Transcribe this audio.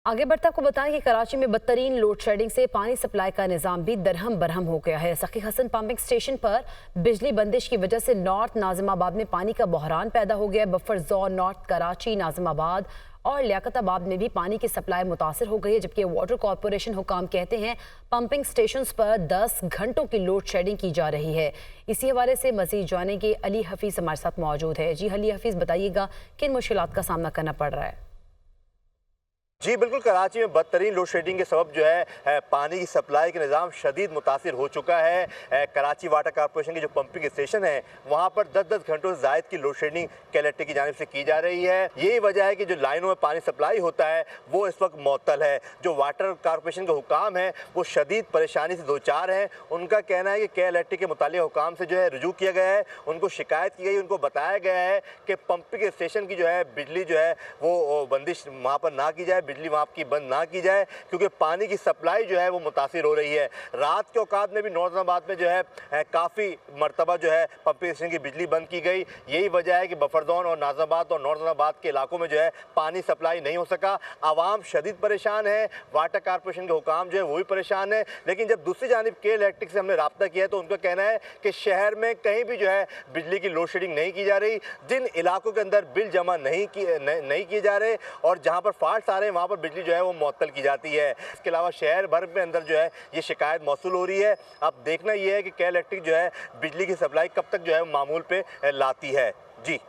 आगे बढ़ते आपको बताएं कि कराची में बदतरीन लोड शेडिंग से पानी सप्लाई का निजाम भी दरहम बरहम हो गया है। सखी हसन पंपिंग स्टेशन पर बिजली बंदिश की वजह से नॉर्थ नाजिमाबाद में पानी का बहरान पैदा हो गया है। Buffer zone north Karachi, Nazimabad और लियाकताबाद में भी पानी की सप्लाई मुतासर हो गई है, जबकि वाटर कॉरपोरेशन हुकाम कहते हैं पंपिंग स्टेशन पर 10 घंटों की लोड शेडिंग की जा रही है। इसी हवाले से मजीद जानेंगे, अली हफीज हमारे साथ मौजूद है। जी अली हफीज, बताइएगा किन मुश्किलात का सामना करना पड़ रहा है? जी बिल्कुल, कराची में बदतरीन लोड शेडिंग के सबब जो है पानी की सप्लाई का निज़ाम शदीद मुतासिर हो चुका है। कराची वाटर कॉरपोरेशन के जो पंपिंग स्टेशन है वहाँ पर 10-10 घंटों से ज़ायद की लोड शेडिंग KLHT की जानिब से की जा रही है। यही वजह है कि जो लाइनों में पानी सप्लाई होता है वो इस वक्त मुअत्तल है। जो वाटर कॉरपोरेशन का हुकाम है वो शदीद परेशानी से दो चार हैं। उनका कहना है कि KLHT के मुतालिक हुकाम से जो है रुजू किया गया है, उनको शिकायत की गई, उनको बताया गया है कि पंपिंग स्टेशन की जो है बिजली जो है वो बंदिश वहाँ पर ना की जाए, बिजली वहाँ की बंद ना की जाए, क्योंकि पानी की सप्लाई जो है वो मुतासिर हो रही है। रात के औकात में भी नाजिमाबाद में जो है काफ़ी मरतबा जो है पंपिंग स्टेशन की बिजली बंद की गई। यही वजह है कि बफर जोन और नाजिमाबाद और नाजिमाबाद के इलाकों में जो है पानी सप्लाई नहीं हो सका। आवाम शदीद परेशान है, वाटर कॉरपोरेशन के हुकाम जो है वो भी परेशान है। लेकिन जब दूसरी जानिब KLHT से हमने रब्ता किया है तो उनका कहना है कि शहर में कहीं भी जो है बिजली की लोड शेडिंग नहीं की जा रही। जिन इलाकों के अंदर बिल जमा नहीं किए जा रहे और जहाँ पर फॉल्ट आ रहे हैं वहाँ पर बिजली जो है वो मुअत्तल की जाती है। इसके अलावा शहर भर में अंदर जो है ये शिकायत मौसूल हो रही है। अब देखना ये है कि KLHT जो है बिजली की सप्लाई कब तक जो है मामूल पे लाती है। जी।